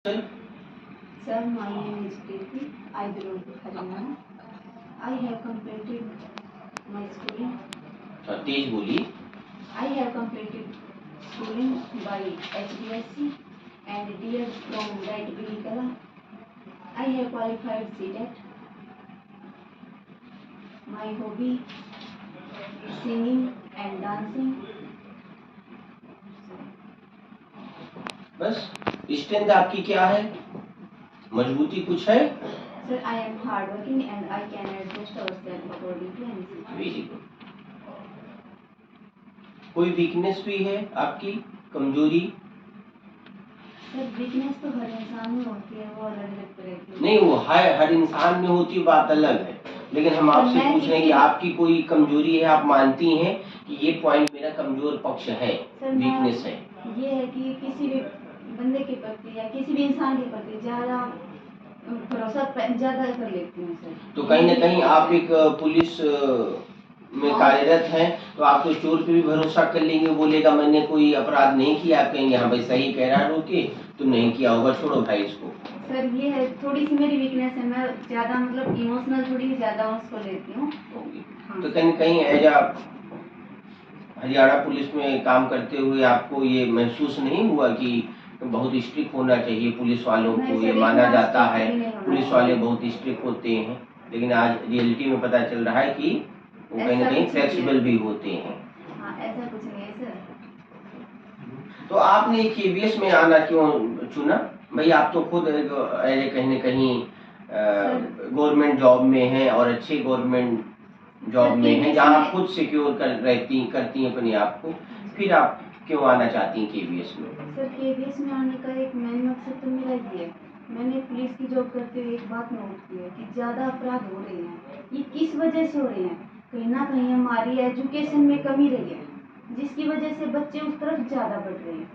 Sir, my name is Preeti. I belong to Haryana. I have completed my schooling. तेज बोलिए। I have completed schooling by HBSC and D.Ed from Right Bilikala. I have qualified CTET. My hobby is singing and dancing. बस strength आपकी क्या है, मजबूती कुछ है? Sir, I am hardworking and I can adjust ourselves according to any situation. Very good. कोई weakness भी है आपकी, कमजोरी? सर, वीकनेस तो हर इंसान में होती है, वो अलग अलग तरह की। नहीं, वो हर इंसान में होती बात अलग है, लेकिन हम आपसे पूछ रहे हैं कि आपकी कोई कमजोरी है, आप मानती हैं कि ये पॉइंट मेरा कमजोर पक्ष है, वीकनेस है? ये है कि किसी भी बंदे के प्रति या किसी भी इंसान के प्रति ज्यादा भरोसा ज्यादा कर लेती हूँ सर। तो कहीं ना कहीं आप एक पुलिस में कार्यरत हैं, तो आप तो चोर पे भी भरोसा कर लेंगे, बोलेगा मैंने कोई अपराध नहीं किया, आप कहेंगे हाँ भाई सही कह रहा है, रोके तो नहीं किया होगा, छोड़ो भाई इसको। सर, ये है थोड़ी सी मेरी वीकनेस है, मैं ज्यादा मतलब इमोशनल थोड़ी ज्यादा उसको लेती हूँ। तो कहीं कहीं एज आ हरियाणा पुलिस में काम करते हुए आपको ये महसूस नहीं हुआ कि बहुत स्ट्रिक्ट होना चाहिए पुलिस वालों को? ये माना जाता है पुलिस वाले बहुत स्ट्रिक्ट होते हैं, लेकिन आज रियलिटी में पता चल रहा है कि वो कहीं ना कहीं फ्लेक्सिबल भी होते हैं। ऐसा कुछ नहीं है सर। तो आपने केवीएस में आना क्यों चुना भाई? आप तो खुद कहीं ना कहीं गवर्नमेंट जॉब में हैं और अच्छे गवर्नमेंट जॉब में हैं, जहाँ आप खुद सिक्योर करती हैं अपने आप को, फिर आप क्यों आना चाहती हैं केवीएस में? सर, केवीएस में आने का एक मेन मकसद तो मेरा ये है, मैंने पुलिस की जॉब करते हुए एक बात नोट की है कि ज़्यादा अपराध हो रहे हैं। ये किस वजह से हो रहे हैं? कहीं ना कहीं हमारी एजुकेशन में कमी रही है, जिसकी वजह से बच्चे उस तरफ ज़्यादा बढ़ रहे हैं।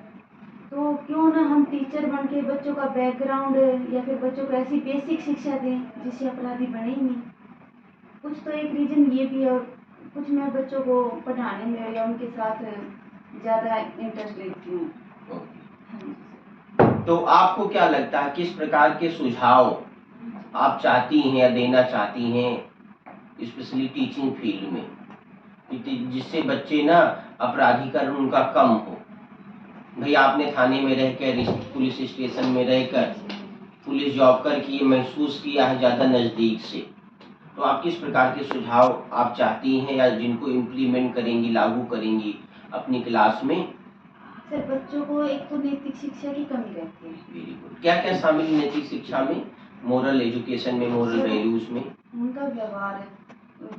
तो क्यों ना हम टीचर बन के बच्चों का बैकग्राउंड या फिर बच्चों को ऐसी बेसिक शिक्षा दें जिससे अपराधी बने ही नहीं। कुछ तो एक रीज़न ये भी है, और कुछ मैं बच्चों को पढ़ाने में या उनके साथ ज़्यादा इंटरेस्ट लेती हूँ। तो आपको क्या लगता है, किस प्रकार के सुझाव आप चाहती हैं या देना चाहती हैं स्पेशली टीचिंग फील्ड में, जिससे बच्चे ना अपराधीकरण उनका कम हो? भाई आपने थाने में रहकर, पुलिस स्टेशन में रहकर पुलिस जॉब करके ये महसूस किया है ज़्यादा नज़दीक से, तो आप किस प्रकार के सुझाव आप चाहती हैं या जिनको इम्प्लीमेंट करेंगी, लागू करेंगी अपनी क्लास में? सर, बच्चों को एक तो नैतिक शिक्षा की कमी रहती है। Very good. क्या क्या शामिल है नैतिक शिक्षा में, मोरल एजुकेशन में, मोरल वैल्यूज में? उनका व्यवहार है,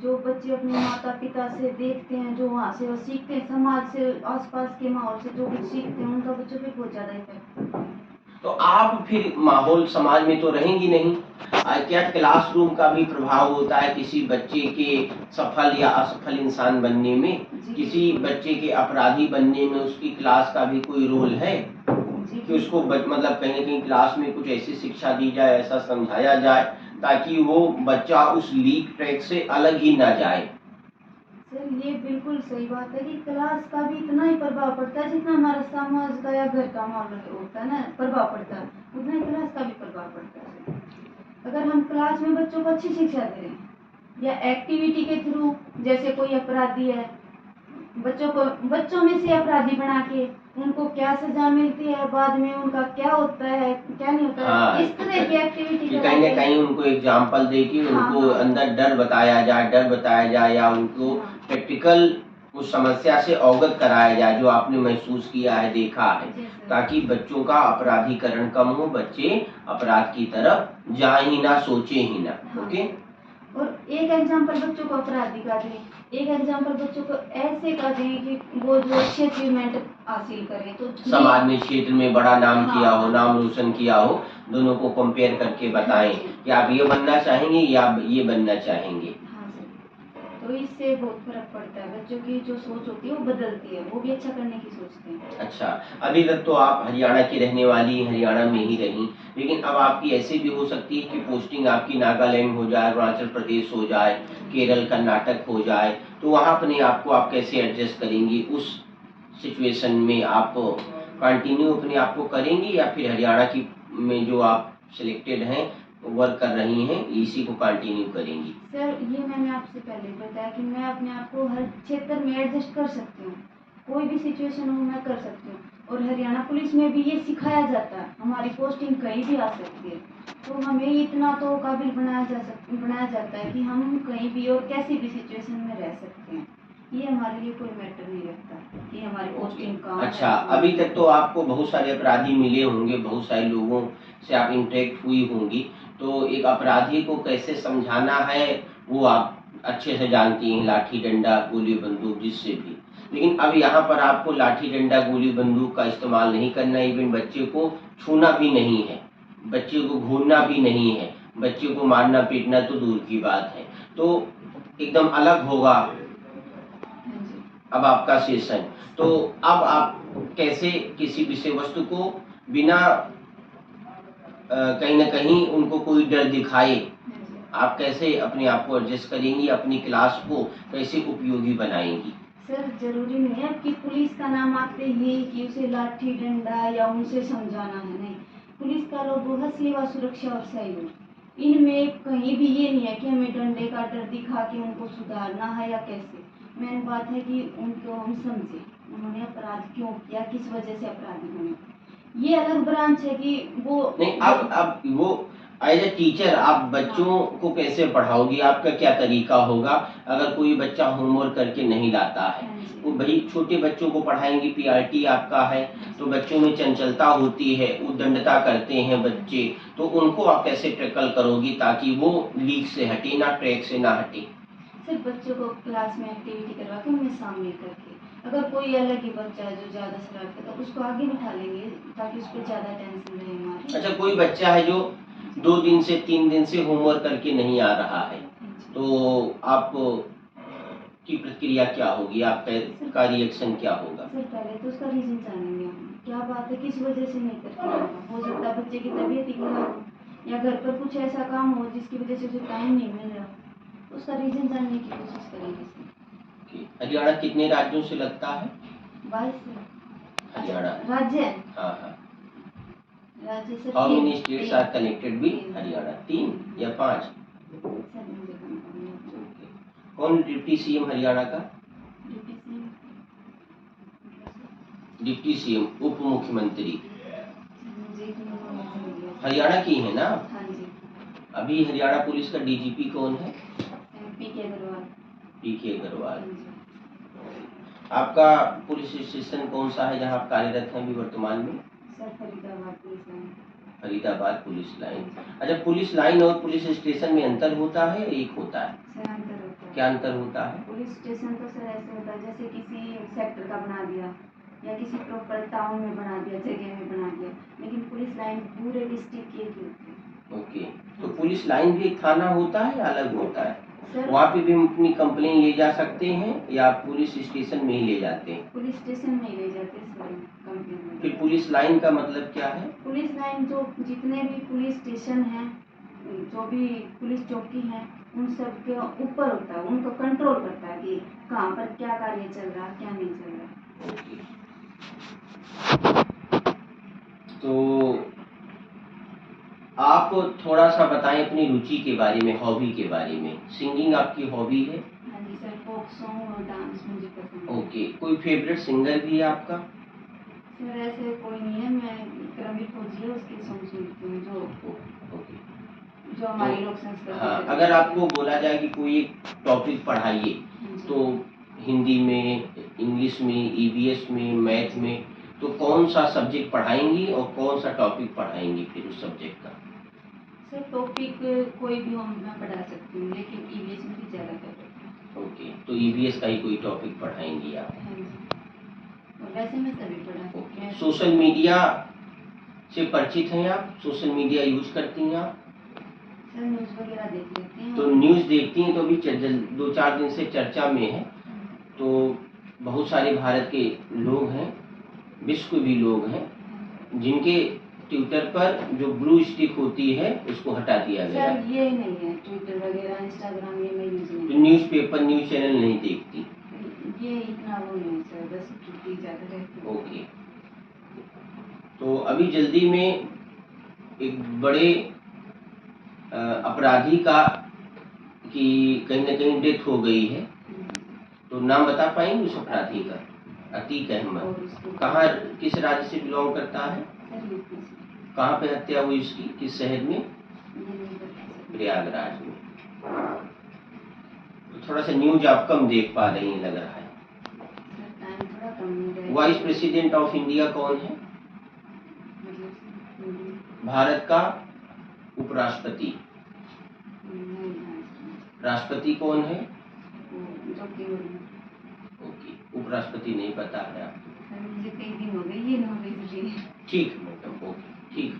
जो बच्चे अपने माता पिता से देखते हैं, जो वहाँ से वो सीखते हैं, समाज से, आसपास के माहौल से जो कुछ सीखते हैं, उनका बच्चों पे बहुत ज़्यादा इफेक्ट। तो आप फिर माहौल समाज में तो रहेंगी नहीं, क्या क्लासरूम का भी प्रभाव होता है किसी बच्चे के सफल या असफल इंसान बनने में? किसी बच्चे के अपराधी बनने में उसकी क्लास का भी कोई रोल है कि उसको मतलब कहीं ना कहीं क्लास में कुछ ऐसी शिक्षा दी जाए, ऐसा समझाया जाए ताकि वो बच्चा उस लीक ट्रैक से अलग ही ना जाए? सर, ये बिल्कुल सही बात है कि क्लास का भी इतना ही प्रभाव पड़ता है जितना हमारा समाज का या घर का माहौल होता है ना, प्रभाव पड़ता है, उतना ही क्लास का भी प्रभाव पड़ता है। अगर हम क्लास में बच्चों को अच्छी शिक्षा दे रहे हैं या एक्टिविटी के थ्रू, जैसे कोई अपराधी है, बच्चों में से अपराधी बना के उनको क्या सजा मिलती है, बाद में उनका क्या होता है, क्या नहीं होता है, इस तरह की एक्टिविटी कहीं ना कहीं उनको एग्जाम्पल दे के उनको अंदर डर बताया जाए या उनको प्रैक्टिकल उस समस्या से अवगत कराया जाए जो आपने महसूस किया है, देखा है, ताकि बच्चों का अपराधीकरण कम हो, बच्चे अपराध की तरफ जाए ही ना, सोचे ही ना। ओके। और एक एग्जाम्पल बच्चों को अपराधी का दें, एक एग्जाम्पल बच्चों को ऐसे का दें कि वो जो अच्छे अचीवमेंट हासिल करें, तो समाज में, क्षेत्र में बड़ा नाम किया हो, नाम रोशन किया हो, दोनों को कंपेयर करके बताएं कि आप ये बनना चाहेंगे या आप ये बनना चाहेंगे। तो इससे बहुत फर्क पड़ता है, बच्चों की जो सोच होती है वो बदलती है, वो भी अच्छा करने की सोचते हैं। अच्छा, अभी तक तो आप हरियाणा की रहने वाली, हरियाणा में ही रही, लेकिन अब आपकी ऐसे भी हो सकती है कि पोस्टिंग आपकी नागालैंड हो जाए, अरुणाचल प्रदेश हो जाए, केरल, कर्नाटक हो जाए, तो वहाँ अपने आप को आप कैसे एडजस्ट करेंगी? उस सिचुएशन में आप कंटिन्यू अपने आप को करेंगी या फिर हरियाणा की में जो आप सिलेक्टेड हैं वर्क कर रही हैं, इसी को कंटिन्यू करेंगी? सर ये मैंने आपसे पहले बताया कि मैं अपने आप को हर क्षेत्र में एडजस्ट कर सकती हूँ, कोई भी सिचुएशन हो मैं कर सकती हूँ। और हरियाणा पुलिस में भी ये सिखाया जाता है, हमारी पोस्टिंग कहीं भी आ सकती है, तो हमें इतना तो काबिल बनाया जाता है कि हम कहीं भी और कैसी भी सिचुएशन में रह सकते हैं। ये हमारे लिए कोई मैटर नहीं रखता कि हमारी पोस्टिंग कहाँ है। अच्छा, अभी तक तो आपको बहुत सारे अपराधी मिले होंगे, बहुत सारे लोगों से आप इंटरेक्ट हुई होंगी, तो एक अपराधी को कैसे समझाना है वो आप अच्छे से जानती हैं, लाठी डंडा गोली बंदूक जिससे भी। लेकिन अब यहाँ पर आपको लाठी डंडा गोली बंदूक का इस्तेमाल नहीं करना, इवन बच्चे को छूना भी नहीं है, बच्चे को घूरना भी नहीं है, बच्चे को मारना पीटना तो दूर की बात है, तो एकदम अलग होगा अब आपका सेशन। तो अब आप कैसे किसी विषय वस्तु को बिना कहीं ना कहीं उनको कोई डर दिखाए आप कैसे अपने आप को एडजस्ट करेंगी, अपनी क्लास को कैसे उपयोगी बनाएंगी? सर जरूरी नहीं है कि पुलिस का नाम आते ही कि उसे लाठी डंडा या उनसे समझाना है, नहीं। पुलिस का लोगो है सेवा सुरक्षा और सहयोग, इनमें कहीं भी ये नहीं है कि हमें डंडे का डर दिखा के उनको सुधारना है या कैसे। मेन बात है कि उनको हम समझे उन्होंने अपराध क्यों किया, किस वजह से अपराधी बने। ये अलग ब्रांच है कि वो नहीं, अब वो एज ए टीचर आप बच्चों को कैसे पढ़ाओगी, आपका क्या तरीका होगा अगर कोई बच्चा होमवर्क करके नहीं लाता है? वो भाई छोटे बच्चों को पढ़ाएंगी, पीआरटी आपका है, तो बच्चों में चंचलता होती है, उद्दंडता करते हैं बच्चे, तो उनको आप कैसे टैकल करोगी ताकि वो लीक से हटे ना, ट्रैक से ना हटे? सिर्फ बच्चों को क्लास में एक्टिविटी करवा के उन्हें सामने करके, अगर कोई अलग ही बच्चा है जो ज़्यादा शरारत करता है उसको आगे बिठा लेंगे ताकि उस पर ज़्यादा टेंशन रहे हमारी। अच्छा, कोई बच्चा है जो 2 दिन से 3 दिन से होमवर्क करके नहीं आ रहा है, तो आप की प्रतिक्रिया क्या होगी, आपका रिएक्शन क्या होगा? सर पहले तो उसका रीजन जानेंगे हम, क्या बात है, किस वजह से नहीं कर पा रहा। हो सकता है बच्चे की तबीयत ही खराब हो या घर पर कुछ ऐसा काम हो जिसकी वजह से उसे टाइम नहीं मिल रहा, उसका रीजन जानने की कोशिश करेंगे। हरियाणा कितने राज्यों से लगता है? 22 हरियाणा राज्य। हाँ हाँ। राज्य sir how many states are connected with Haryana? 3 या 5? कौन डिप्टी सीएम हरियाणा का? डिप्टी सीएम उप मुख्यमंत्री हरियाणा की है ना? हाँ जी। अभी हरियाणा पुलिस का डीजीपी कौन है? पीके अग्रवाल। पीके अग्रवाल। आपका पुलिस स्टेशन कौन सा है जहां आप कार्यरत हैं अभी वर्तमान में? Sir Faridabad police line. Faridabad police line. अच्छा, पुलिस लाइन और पुलिस स्टेशन में अंतर होता है या एक होता है? सर अंतर होता है। क्या अंतर होता है? पुलिस स्टेशन तो सर ऐसे होता है जैसे किसी सेक्टर का बना दिया या किसी प्रॉपर टाउन में बना दिया, जगह में बना दिया, लेकिन पुलिस लाइन पूरे डिस्ट्रिक्ट की होती है। ओके, तो पुलिस लाइन भी एक थाना होता है या अलग होता है? सर वहाँ पे भी हम अपनी कंप्लेन ले जा सकते हैं या पुलिस स्टेशन में ही ले जाते हैं? पुलिस स्टेशन में ही ले जाते हैं सर कंप्लेन। फिर पुलिस लाइन का मतलब क्या है? पुलिस लाइन जो जितने भी पुलिस स्टेशन हैं, जो भी पुलिस चौकी हैं, उन सब के ऊपर होता है, उनको कंट्रोल करता है कि कहाँ पर क्या कार्य चल रहा है, क्या नहीं चल रहा। तो आप थोड़ा सा बताएं अपनी रुचि के बारे में, हॉबी के बारे में। सिंगिंग आपकी हॉबी है? हाँ जी सर, फोक सॉन्ग और डांस मुझे पसंद है। ओके, कोई फेवरेट सिंगर भी है आपका? सर ऐसे कोई नहीं है, मैं क्रमिक फौजी है उसके सॉन्ग सुनती हूँ जो हमारी लोक संस्कृति। हाँ, अगर आपको बोला जाए कि कोई एक टॉपिक पढ़ाइए तो हिंदी में, इंग्लिश में, ईवीएस में, मैथ में, तो कौन सा सब्जेक्ट पढ़ाएंगी और कौन सा टॉपिक पढ़ाएंगी फिर उस सब्जेक्ट का? सर टॉपिक कोई भी हो मैं पढ़ा सकती हूँ, लेकिन ईवीएस में भी ज़्यादा फेवरेट है। ओके, तो ईवीएस का ही कोई टॉपिक पढ़ाएंगी आप? हाँ जी, और वैसे मैं सभी पढ़ा सकती हूँ। सोशल मीडिया से परिचित हैं आप? सोशल मीडिया यूज करती हैं आप? सर न्यूज़ वगैरह देख लेती हैं। तो न्यूज़ देखती हैं तो अभी 2-4 दिन से चर्चा में है, तो बहुत सारे भारत के लोग हैं, विश्व के भी लोग हैं, जिनके ट्विटर पर जो ब्लू स्टिक होती है उसको हटा दिया गया। सर ये नहीं है, ट्विटर वगैरह इंस्टाग्राम ये मैं यूज नहीं। तो न्यूज़पेपर, न्यूज़ चैनल नहीं देखती? ये इतना वो नहीं सर, बस छुट्टी ज़्यादा रहती है। ओके, तो अभी जल्दी में एक बड़े अपराधी का कि कहीं ना कहीं डेथ हो गई है, तो नाम बता पाएंगे उस अपराधी का? अतीक अहमद। कहाँ, किस राज्य से बिलोंग करता है? कहाँ पे हत्या हुई उसकी, किस शहर में? प्रयागराज में। तो थोड़ा सा न्यूज आप कम देख पा रही हैं लग रहा है। वाइस प्रेसिडेंट ऑफ इंडिया कौन है? भारत का उपराष्ट्रपति। राष्ट्रपति कौन है? ओके, उपराष्ट्रपति नहीं पता है आपको? मुझे कई दिन हो गए ये नॉलेज। ठीक है मैडम, ओके, ठीक।